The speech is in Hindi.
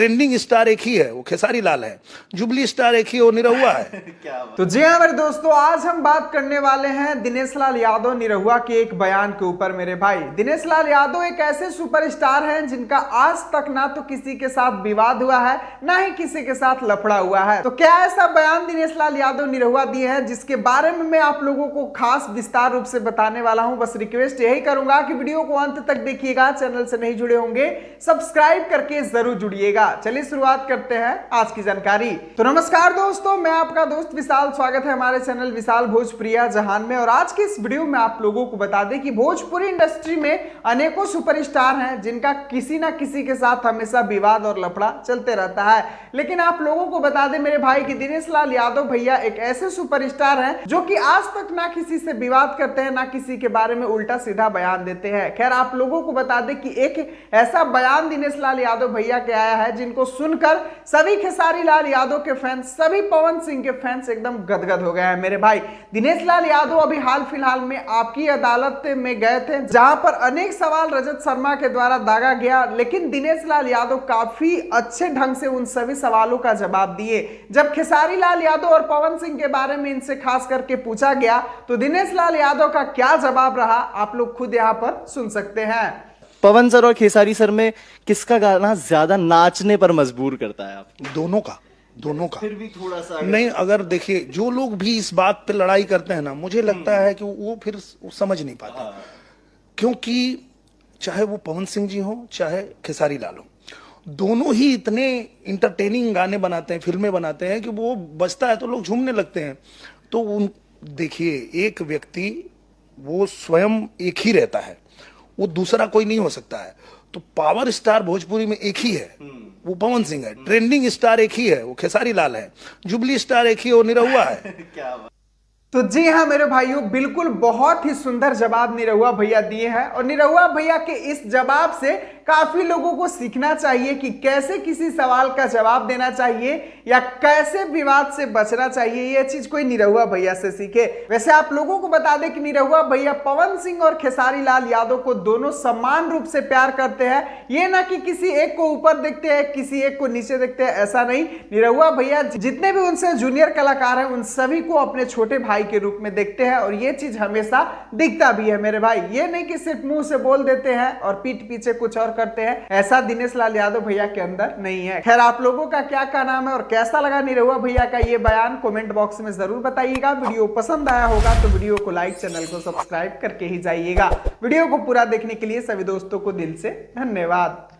ट्रेंडिंग स्टार एक ही है, वो खेसारी लाल है। जुबली स्टार एक ही, वो निरहुआ है। तो जी हाँ मेरे दोस्तों, आज हम बात करने वाले हैं दिनेश लाल यादव निरहुआ के एक बयान के ऊपर। मेरे भाई, दिनेश लाल यादव एक ऐसे सुपरस्टार हैं जिनका आज तक ना तो किसी के साथ विवाद हुआ है, ना ही किसी के साथ लफड़ा हुआ है। तो क्या ऐसा बयान दिनेश लाल यादव निरहुआ दिए हैं जिसके बारे में मैं आप लोगों को खास विस्तार रूप से बताने वाला हूं। बस रिक्वेस्ट यही करूंगा कि वीडियो को अंत तक देखिएगा। चैनल से नहीं जुड़े होंगे सब्सक्राइब करके जरूर जुड़िएगा। चलिए शुरुआत करते हैं आज की जानकारी। तो नमस्कार दोस्तों, मैं आपका दोस्त विशाल, स्वागत है हमारे चैनल विशाल भोजप्रिया जहान में। और आज की इस वीडियो में आप लोगों को बता दें कि भोजपुरी इंडस्ट्री में अनेकों सुपरस्टार हैं जिनका किसी ना किसी के साथ हमेशा विवाद और लफड़ा चलते रहता है। लेकिन आप लोगों को बता दें मेरे भाई कि दिनेश लाल यादव भैया एक ऐसे सुपरस्टार हैं जो कि आज तक ना किसी से विवाद करते हैं, ना किसी के बारे में उल्टा सीधा बयान देते हैं। खैर, आप लोगों को बता दें कि एक ऐसा बयान दिनेश लाल यादव भैया के आया है जिनको सुनकर सभी खेसारी लाल यादव के फैंस, सभी पवन सिंह के फैंस एकदम गदगद हो गए हैं। मेरे भाई, दिनेश लाल यादव अभी हाल फिलहाल में आपकी अदालत में गए थे जहां पर अनेक सवाल रजत शर्मा के द्वारा दागा गया, लेकिन दिनेश लाल यादव काफी अच्छे ढंग से उन सभी सवालों का जवाब दिए। जब खेसारी लाल यादव और पवन सिंह के बारे में इनसे खास करके पूछा गया तो दिनेश लाल यादव का क्या जवाब रहा आप लोग खुद यहां पर सुन सकते हैं। पवन सर और खेसारी सर में किसका गाना ज्यादा नाचने पर मजबूर करता है आप? दोनों का फिर भी थोड़ा सा नहीं, अगर देखिए जो लोग भी इस बात पे लड़ाई करते हैं ना, मुझे लगता है कि वो फिर समझ नहीं पाते। क्योंकि चाहे वो पवन सिंह जी हो चाहे खेसारी लाल हो, दोनों ही इतने इंटरटेनिंग गाने बनाते हैं, फिल्में बनाते हैं कि वो बजता है तो लोग झूमने लगते हैं। तो उन देखिए, एक व्यक्ति वो स्वयं एक ही रहता है, वो दूसरा कोई नहीं हो सकता है। तो पावर स्टार भोजपुरी में एक ही है, वो पवन सिंह है। ट्रेंडिंग स्टार एक ही है, वो खेसारी लाल है। जुबली स्टार एक ही, वो निरहुआ है। तो जी हाँ मेरे भाइयों, बिल्कुल बहुत ही सुंदर जवाब निरहुआ भैया दिए हैं। और निरहुआ भैया के इस जवाब से काफी लोगों को सीखना चाहिए कि कैसे किसी सवाल का जवाब देना चाहिए या कैसे विवाद से बचना चाहिए। यह चीज कोई निरहुआ भैया से सीखे। वैसे आप लोगों को बता दें कि निरहुआ भैया पवन सिंह और खेसारी लाल यादव को दोनों समान रूप से प्यार करते हैं। ये ना कि किसी एक को ऊपर देखते हैं, किसी एक को नीचे देखते हैं, ऐसा नहीं। निरहुआ भैया जितने भी उनसे जूनियर कलाकार हैं उन सभी को अपने छोटे भाई के रूप में देखते हैं। और ये चीज हमेशा दिखता भी है मेरे भाई। ये नहीं कि सिर्फ मुंह से बोल देते हैं और पीठ पीछे कुछ और करते हैं, ऐसा दिनेश लाल यादव भैया के अंदर नहीं है। खैर, आप लोगों का क्या नाम है और कैसा लगा निरहुआ भैया का ये बयान, कमेंट बॉक्स में जरूर बताइएगा। वीडियो पसंद आया होगा तो वीडियो को लाइक, चैनल को सब्सक्राइब करके ही जाइएगा। वीडियो को पूरा देखने के लिए सभी दोस्तों को दिल से धन्यवाद।